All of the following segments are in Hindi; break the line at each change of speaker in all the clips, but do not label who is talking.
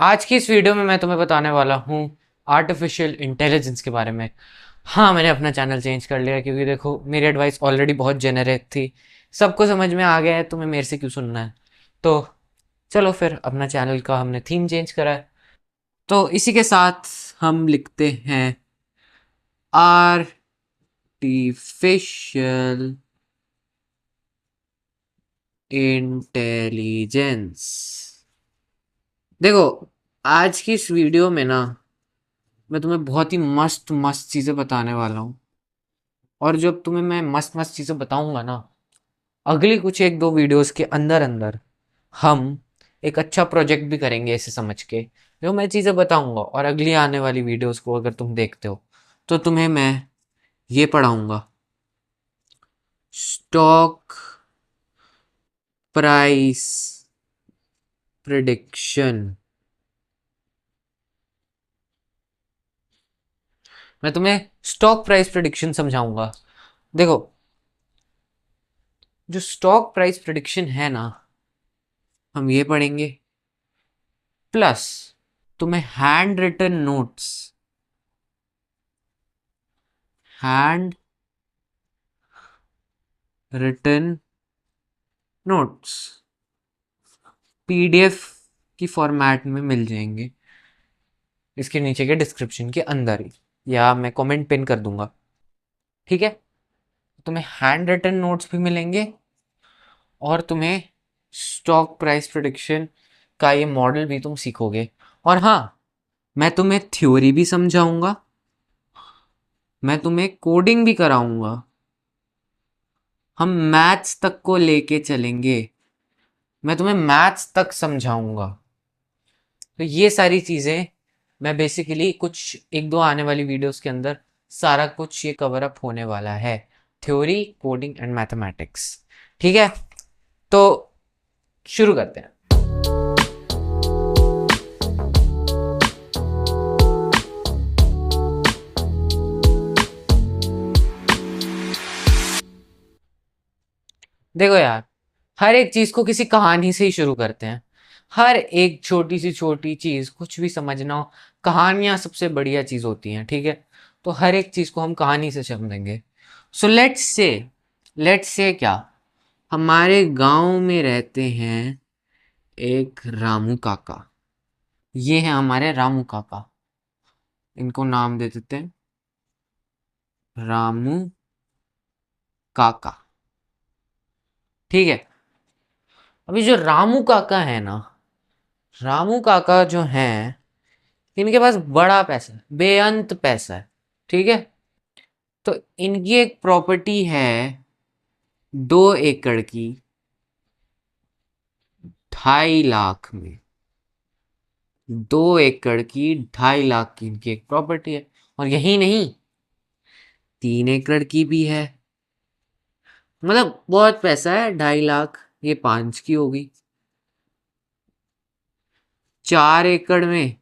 आज की इस वीडियो में मैं तुम्हें बताने वाला हूँ आर्टिफिशियल इंटेलिजेंस के बारे में। हाँ, मैंने अपना चैनल चेंज कर लिया क्योंकि देखो मेरी एडवाइस ऑलरेडी बहुत जेनेरिक थी। सबको समझ में आ गया है, तुम्हें मेरे से क्यों सुनना है। तो चलो फिर अपना चैनल का हमने थीम चेंज करा है। तो इसी के साथ हम लिखते हैं आर्टिफिशियल इंटेलिजेंस। देखो, आज की इस वीडियो में ना मैं तुम्हें बहुत ही मस्त मस्त चीज़ें बताने वाला हूँ। और जब तुम्हें मैं मस्त मस्त चीज़ें बताऊंगा ना, अगली कुछ एक दो वीडियोस के अंदर अंदर हम एक अच्छा प्रोजेक्ट भी करेंगे ऐसे समझ के। जो मैं चीज़ें बताऊंगा और अगली आने वाली वीडियोस को अगर तुम देखते हो तो तुम्हें मैं ये पढ़ाऊंगा, स्टॉक प्राइस प्रिडिक्शन। मैं तुम्हें स्टॉक प्राइस प्रिडिक्शन समझाऊंगा। देखो, जो स्टॉक प्राइस प्रिडिक्शन है ना, हम ये पढ़ेंगे, प्लस तुम्हें hand written notes, hand written notes PDF की फॉर्मेट में मिल जाएंगे इसके नीचे के डिस्क्रिप्शन के अंदर ही, या मैं कमेंट पिन कर दूंगा। ठीक है, तुम्हें हैंड रिटन नोट्स भी मिलेंगे और तुम्हें स्टॉक प्राइस प्रेडिक्शन का ये मॉडल भी तुम सीखोगे। और हाँ, मैं तुम्हें थ्योरी भी समझाऊंगा, मैं तुम्हें कोडिंग भी कराऊंगा, हम मैथ्स तक को लेके चलेंगे, मैं तुम्हें मैथ्स तक समझाऊंगा। तो ये सारी चीज़ें मैं बेसिकली कुछ एक दो आने वाली वीडियोस के अंदर सारा कुछ ये कवर अप होने वाला है, थ्योरी, कोडिंग एंड मैथमेटिक्स। ठीक है, तो शुरू करते हैं। देखो यार, हर एक चीज़ को किसी कहानी से ही शुरू करते हैं। हर एक छोटी सी छोटी चीज़, कुछ भी समझना हो, कहानियाँ सबसे बढ़िया चीज़ होती हैं। ठीक है, तो हर एक चीज़ को हम कहानी से समझेंगे। सो लेट्स से क्या, हमारे गांव में रहते हैं एक रामू काका। ये है हमारे रामू काका, इनको नाम दे देते हैं रामू काका। ठीक है, अभी जो रामू काका है ना, रामू काका जो हैं, इनके पास बड़ा पैसा है, बेअंत पैसा है। ठीक है, तो इनकी एक प्रॉपर्टी है 2 एकड़ की, 2.5 लाख में। 2 एकड़ की 2.5 लाख की इनकी एक प्रॉपर्टी है। और यही नहीं, 3 एकड़ की भी है। मतलब बहुत पैसा है, 2.5 लाख, ये 5 की होगी। 4 एकड़ में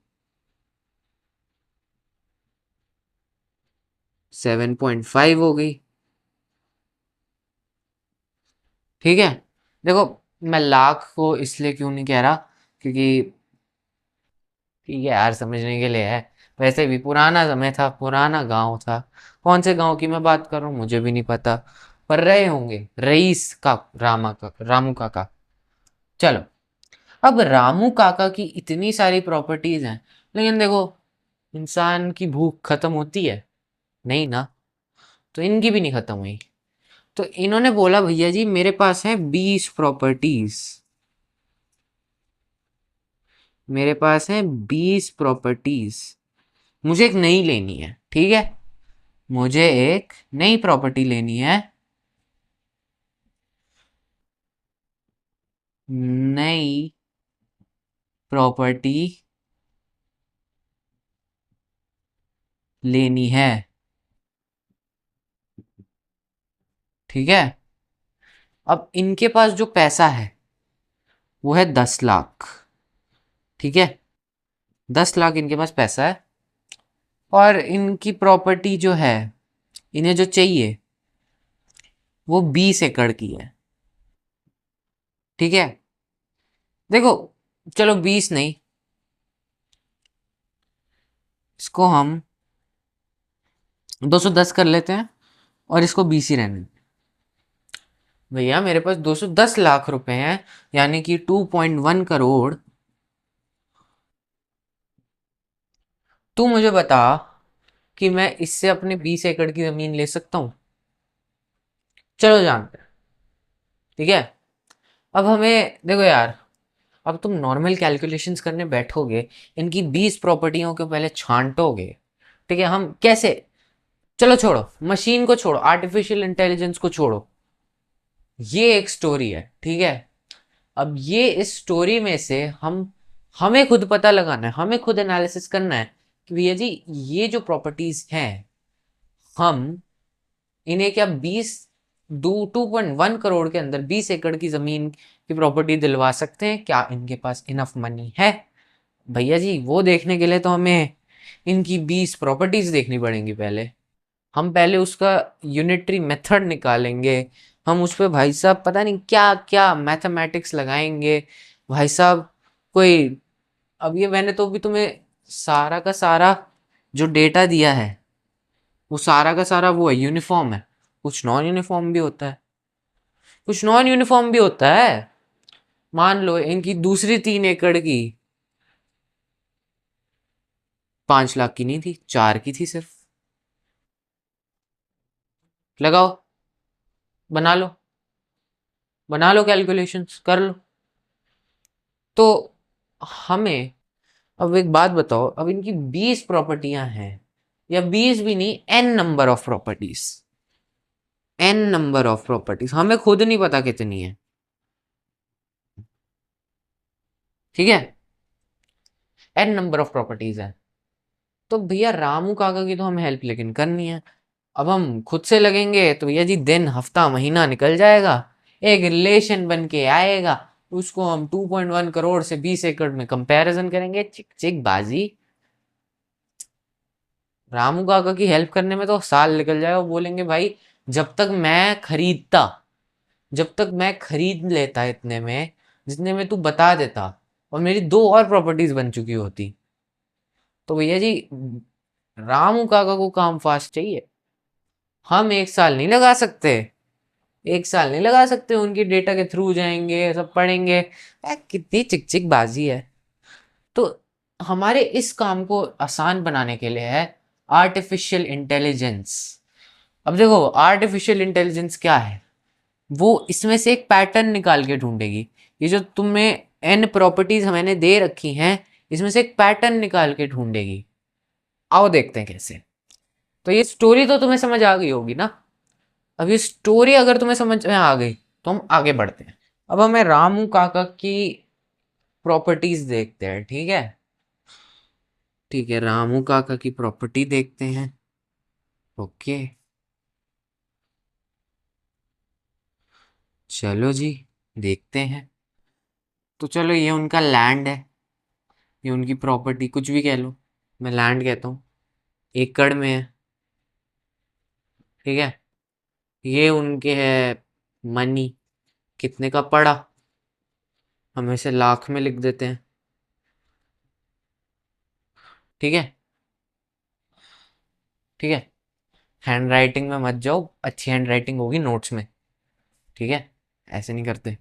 7.5 हो गई। ठीक है, देखो, मैं लाख को इसलिए क्यों नहीं कह रहा, क्योंकि ठीक है यार, समझने के लिए है। वैसे भी पुराना समय था, पुराना गांव था। कौन से गांव की मैं बात कर रहा हूँ मुझे भी नहीं पता, पर रहे होंगे रईस का, रामू काका। चलो, अब रामू काका की इतनी सारी प्रॉपर्टीज हैं, लेकिन देखो, इंसान की भूख खत्म होती है नहीं ना, तो इनकी भी नहीं खत्म हुई। तो इन्होंने बोला, भैया जी मेरे पास है 20 प्रॉपर्टीज, मेरे पास है 20 प्रॉपर्टीज, मुझे एक नई लेनी है। ठीक है, मुझे एक नई प्रॉपर्टी लेनी है, नई प्रॉपर्टी लेनी है। ठीक है, अब इनके पास जो पैसा है वो है 10 लाख। ठीक है, 10 लाख इनके पास पैसा है, और इनकी प्रॉपर्टी जो है, इन्हें जो चाहिए वो 20 एकड़ की है। ठीक है, देखो, चलो 20 नहीं, इसको हम 210 कर लेते हैं और इसको 20 ही रहने दें। भैया मेरे पास 210 लाख रुपए हैं, यानी कि 2.1 करोड़। तू मुझे बता कि मैं इससे अपने 20 एकड़ की जमीन ले सकता हूं? चलो जानते हैं। ठीक है, अब हमें देखो यार, अब तुम नॉर्मल कैलकुलेशंस करने बैठोगे, इनकी 20 प्रॉपर्टियों को पहले छांटोगे। ठीक है, हम कैसे, चलो छोड़ो, मशीन को छोड़ो, आर्टिफिशियल इंटेलिजेंस को छोड़ो, ये एक स्टोरी है। ठीक है, अब ये इस स्टोरी में से हमें खुद पता लगाना है, हमें खुद एनालिसिस करना है कि भैया जी ये जो प्रॉपर्टीज हैं, हम इन्हें क्या 2.1 करोड़ के अंदर 20 एकड़ की जमीन की प्रॉपर्टी दिलवा सकते हैं? क्या इनके पास इनफ मनी है? भैया जी वो देखने के लिए तो हमें इनकी 20 प्रॉपर्टीज देखनी पड़ेंगी पहले। हम पहले उसका यूनिटरी मेथड निकालेंगे, हम उस पे भाई साहब पता नहीं क्या क्या मैथमेटिक्स लगाएंगे भाई साहब। कोई, अब ये मैंने तो भी तुम्हें सारा का सारा जो डेटा दिया है, वो सारा का सारा वो है, यूनिफॉर्म है। कुछ नॉन यूनिफॉर्म भी होता है, कुछ नॉन यूनिफॉर्म भी होता है। मान लो इनकी दूसरी 3 एकड़ की 5 लाख की नहीं थी, 4 की थी सिर्फ। लगाओ, बना लो, बना लो, कैलकुलेशंस कर लो। तो हमें अब एक बात बताओ, अब इनकी 20 प्रॉपर्टियां हैं, या 20 भी नहीं, n number of properties, n number of properties, हमें खुद नहीं पता कितनी है। ठीक है, एन नंबर ऑफ प्रॉपर्टीज है। तो भैया रामू काका की तो हमें हेल्प लेकिन करनी है। अब हम खुद से लगेंगे तो भैया जी दिन हफ्ता महीना निकल जाएगा, एक रिलेशन बन के आएगा, उसको हम 2.1 करोड़ से 20 एकड़ में कंपैरिजन करेंगे, चिक चिक बाजी। रामू काका की हेल्प करने में तो साल निकल जाएगा। वो बोलेंगे भाई जब तक मैं खरीदता, जब तक मैं खरीद लेता इतने में जितने में तू बता देता, और मेरी 2 और प्रॉपर्टीज बन चुकी होती, तो भैया जी रामू काका को काम फास्ट चाहिए। हम 1 साल नहीं लगा सकते, 1 साल नहीं लगा सकते, उनकी डेटा के थ्रू जाएंगे, सब पढ़ेंगे। कितनी चिक चिक बाजी है। तो हमारे इस काम को आसान बनाने के लिए है आर्टिफिशियल इंटेलिजेंस। अब देखो आर्टिफिशियल इंटेलिजेंस क्या है, वो इसमें से एक पैटर्न निकाल के ढूंढेगी। ये जो तुम्हें एन प्रॉपर्टीज मैंने दे रखी हैं, इसमें से एक पैटर्न निकाल के ढूंढेगी। आओ देखते हैं कैसे। तो ये स्टोरी तो तुम्हें समझ आ गई होगी ना? अब ये स्टोरी अगर तुम्हें समझ में आ गई तो हम आगे बढ़ते हैं। अब हमें रामू काका की प्रॉपर्टीज देखते हैं। ठीक है, ठीक है, रामू काका की प्रॉपर्टी देखते हैं। ओके, चलो जी, देखते हैं। तो चलो ये उनका लैंड है, ये उनकी प्रॉपर्टी, कुछ भी कह लो, मैं लैंड कहता हूँ, एकड़ में है। ठीक है, ये उनके है मनी, कितने का पड़ा, हम इसे लाख में लिख देते हैं। ठीक है, ठीक है, हैंड राइटिंग में मत जाओ, अच्छी हैंड राइटिंग होगी नोट्स में। ठीक है, ऐसे नहीं करते।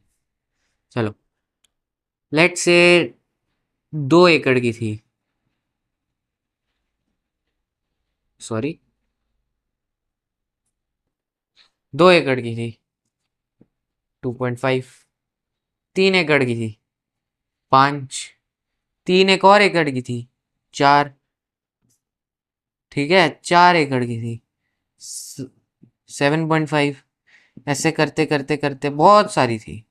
चलो, लेट्स से 2 एकड़ की थी, सॉरी, 2 एकड़ की थी 2.5, 3 एकड़ की थी 5, 3 एक और एकड़ की थी 4। ठीक है, 4 एकड़ की थी 7.5, ऐसे करते करते करते बहुत सारी थी।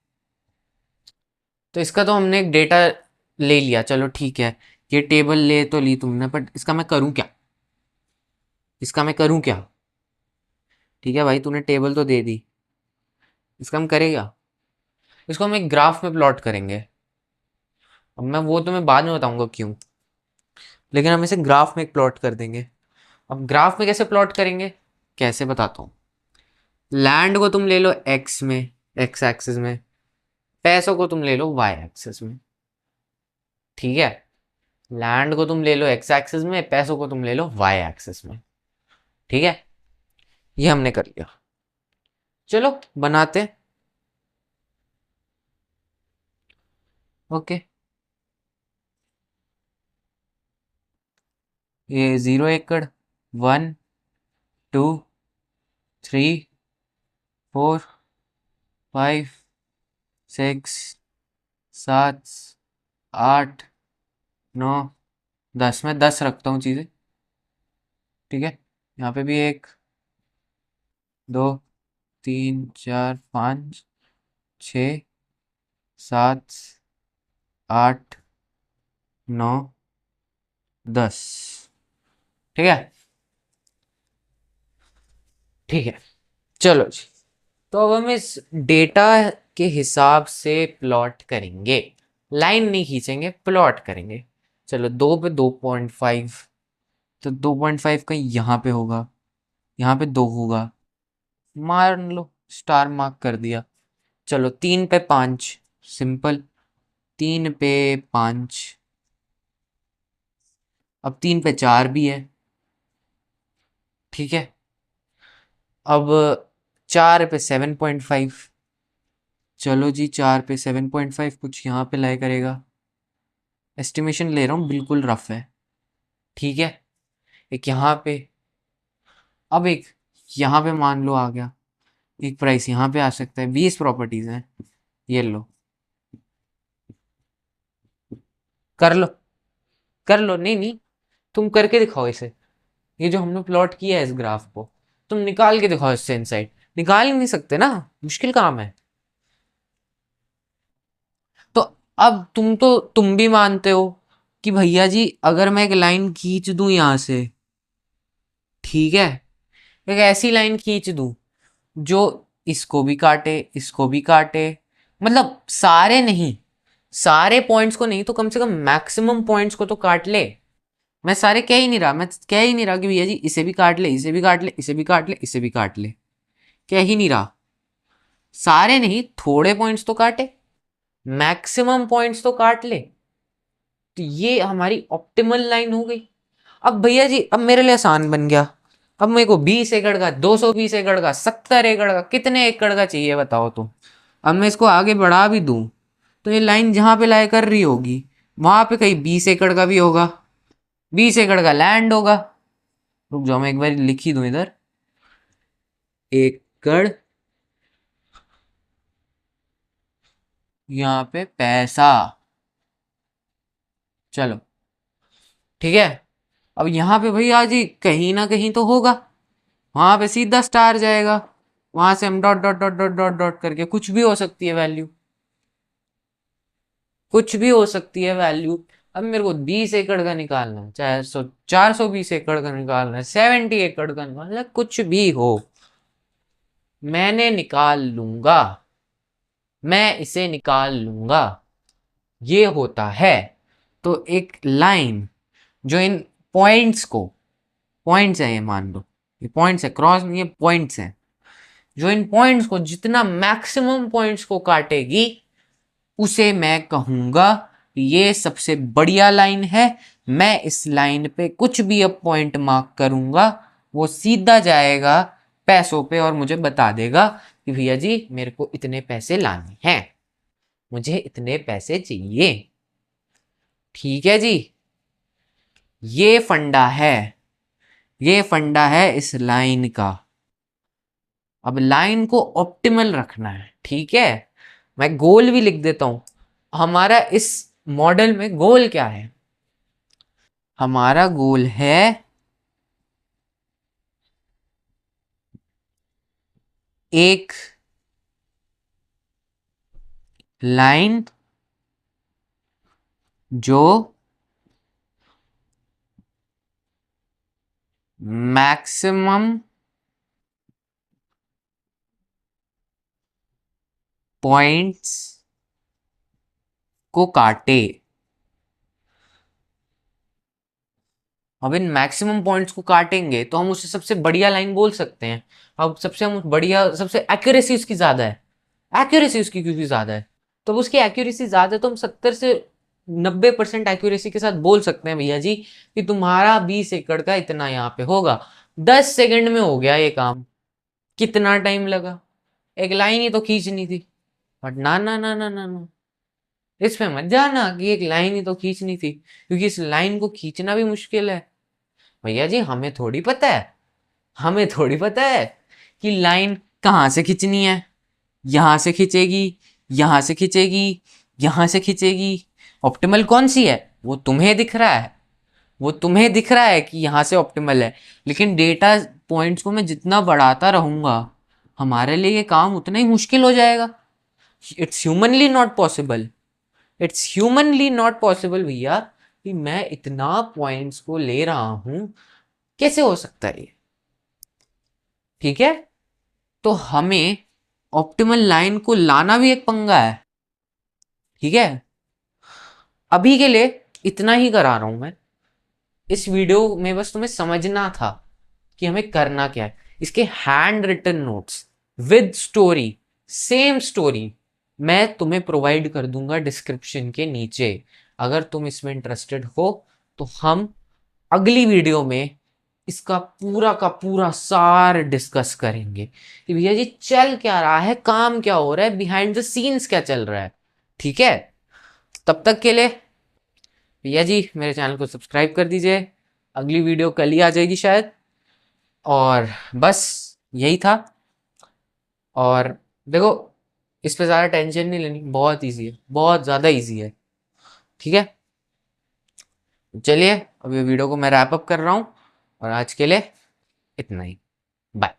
तो इसका तो हमने एक डेटा ले लिया, चलो ठीक है, ये टेबल ले तो ली तुमने, बट इसका मैं करूं क्या, इसका मैं करूं क्या? ठीक है भाई, तूने टेबल तो दे दी, इसका हम करेगा, इसको हम एक ग्राफ में प्लॉट करेंगे। अब मैं वो तुम्हें बाद में बताऊंगा क्यों, लेकिन हम इसे ग्राफ में एक प्लॉट कर देंगे। अब ग्राफ में कैसे प्लॉट करेंगे, कैसे बताता हूँ। लैंड को तुम ले लो एक्स में, एक्स एक्सिस में, पैसों को तुम ले लो वाई एक्सिस में। ठीक है, लैंड को तुम ले लो एक्स एक्सिस में, पैसों को तुम ले लो वाई एक्सिस में। ठीक है, ये हमने कर लिया। चलो बनाते हैं। ओके, ये 0 एकड़, 1 2 3 4 5 6 7 8 9 10, मैं 10 रखता हूँ चीज़ें। ठीक है, यहाँ पे भी 1 2 3 4 5 6 7 8 9 10। ठीक है, ठीक है, चलो जी। तो अब हम इस डेटा के हिसाब से प्लॉट करेंगे, लाइन नहीं खींचेंगे, प्लॉट करेंगे। चलो 2 पे 2.5, तो 2.5 का यहाँ पे होगा, यहाँ पे 2 होगा, मान लो स्टार मार्क कर दिया। चलो 3 पे 5, सिंपल, 3 पे 5। अब 3 पे 4 भी है। ठीक है, अब 4 पे 7.5। चलो जी, 4 पे 7.5 कुछ यहाँ पे लाया करेगा, एस्टिमेशन ले रहा हूँ, बिल्कुल रफ है। ठीक है, एक यहाँ पे, अब एक यहाँ पे मान लो आ गया, एक प्राइस यहाँ पे आ सकता है। 20 प्रॉपर्टीज हैं, ये लो, कर लो, कर लो। नहीं नहीं, तुम करके दिखाओ इसे। ये जो हमने प्लॉट किया है इस ग्राफ को, तुम निकाल के दिखाओ इससे इनसाइड। निकाल ही नहीं सकते ना, मुश्किल काम है। तो अब तुम भी मानते हो कि भैया जी अगर मैं एक लाइन खींच दूं यहां से, ठीक है, एक ऐसी लाइन खींच दूं जो इसको भी काटे, इसको भी काटे, मतलब सारे नहीं, सारे पॉइंट्स को नहीं तो कम से कम मैक्सिमम पॉइंट्स को तो काट ले। मैं सारे कह ही नहीं रहा, मैं कह ही नहीं रहा कि भैया जी इसे भी काट ले, इसे भी काट ले, इसे भी काट ले, इसे भी काट ले, कह ही नहीं रहा। सारे नहीं, थोड़े पॉइंट्स तो काटे, मैक्सिमम पॉइंट्स तो काट ले। तो ये हमारी ऑप्टिमल लाइन हो गई। अब भैया जी अब मेरे लिए आसान बन गया। अब मेरे को 20 एकड़ का, 220 एकड़ का, 70 एकड़ का, कितने एकड़ का चाहिए बताओ तुम। अब मैं इसको आगे बढ़ा भी दूं तो ये लाइन जहां पे लाया कर रही होगी वहां पे कहीं 20 एकड़ का भी होगा, 20 एकड़ का लैंड होगा। रुक जाओ, मैं एक बार लिख ही दूं इधर, एकड़, यहाँ पे पैसा। चलो ठीक है, अब यहाँ पे भैया जी कहीं ना कहीं तो होगा, वहां पे सीधा स्टार जाएगा, वहां से हम dot dot dot dot dot dot करके कुछ भी हो सकती है वैल्यू, कुछ भी हो सकती है वैल्यू। अब मेरे को 20 एकड़ का निकालना है, चाहे 420 एकड़ का निकालना है, 70 एकड़ का निकालना है, कुछ भी हो मैंने निकाल लूंगा, मैं इसे निकाल लूंगा। ये होता है। तो एक लाइन जो इन पॉइंट्स को, पॉइंट्स है ये मान लो, ये पॉइंट्स है, क्रॉस नहीं, ये पॉइंट्स है, जो इन पॉइंट्स को जितना मैक्सिमम पॉइंट्स को काटेगी उसे मैं कहूंगा ये सबसे बढ़िया लाइन है। मैं इस लाइन पे कुछ भी अब पॉइंट मार्क करूंगा वो सीधा जाएगा पैसों पे और मुझे बता देगा कि भैया जी मेरे को इतने पैसे लाने हैं, मुझे इतने पैसे चाहिए। ठीक है जी, ये फंडा है, ये फंडा है इस लाइन का। अब लाइन को ऑप्टिमल रखना है, ठीक है। मैं गोल भी लिख देता हूं। हमारा इस मॉडल में गोल क्या है? हमारा गोल है एक लाइन जो मैक्सिमम पॉइंट्स को काटे। अब इन मैक्सिमम पॉइंट्स को काटेंगे तो हम उसे सबसे बढ़िया लाइन बोल सकते हैं। अब सबसे हम बढ़िया, सबसे एक्यूरेसी उसकी ज्यादा है, एक्यूरेसी उसकी क्योंकि ज्यादा है, तो उसकी एक्यूरेसी ज्यादा है तो हम 70 से 90% एक्यूरेसी के साथ बोल सकते हैं भैया जी कि तुम्हारा 20 एकड़ का इतना यहाँ पे होगा। 10 सेकंड में हो गया ये काम। कितना टाइम लगा, एक लाइन ही तो खींचनी थी। बट ना ना ना ना ना ना, इस पे मत जाना कि एक लाइन ही तो खींचनी थी, क्योंकि इस लाइन को खींचना भी मुश्किल है। भैया जी हमें थोड़ी पता है, हमें थोड़ी पता है कि लाइन कहाँ से खींचनी है। यहाँ से खींचेगी, यहाँ से खींचेगी, यहाँ से खींचेगी। ऑप्टिमल कौन सी है वो तुम्हें दिख रहा है, वो तुम्हें दिख रहा है कि यहाँ से ऑप्टिमल है। लेकिन डेटा पॉइंट्स को मैं जितना बढ़ाता रहूंगा, हमारे लिए ये काम उतना ही मुश्किल हो जाएगा। It's humanly not possible, it's humanly not possible भैया, कि मैं इतना पॉइंट्स को ले रहा हूं, कैसे हो सकता है ये। ठीक है, तो हमें ऑप्टिमल लाइन को लाना भी एक पंगा है। ठीक है, अभी के लिए इतना ही करा रहा हूं मैं। इस वीडियो में बस तुम्हें समझना था कि हमें करना क्या है। इसके hand written notes with story, same story, मैं तुम्हें प्रोवाइड कर दूंगा डिस्क्रिप्शन के नीचे। अगर तुम इसमें इंटरेस्टेड हो तो हम अगली वीडियो में इसका पूरा का पूरा सार डिस्कस करेंगे कि भैया जी चल क्या रहा है, काम क्या हो रहा है, बिहाइंड द सीन्स क्या चल रहा है। ठीक है, तब तक के लिए भैया जी मेरे चैनल को सब्सक्राइब कर दीजिए। अगली वीडियो कल ही आ जाएगी शायद। और बस यही था। और देखो, इस पे ज़्यादा टेंशन नहीं लेनी, बहुत इजी है, बहुत ज़्यादा इजी है। ठीक है, चलिए अभी वीडियो को मैं रैप अप कर रहा हूँ, और आज के लिए इतना ही। बाय।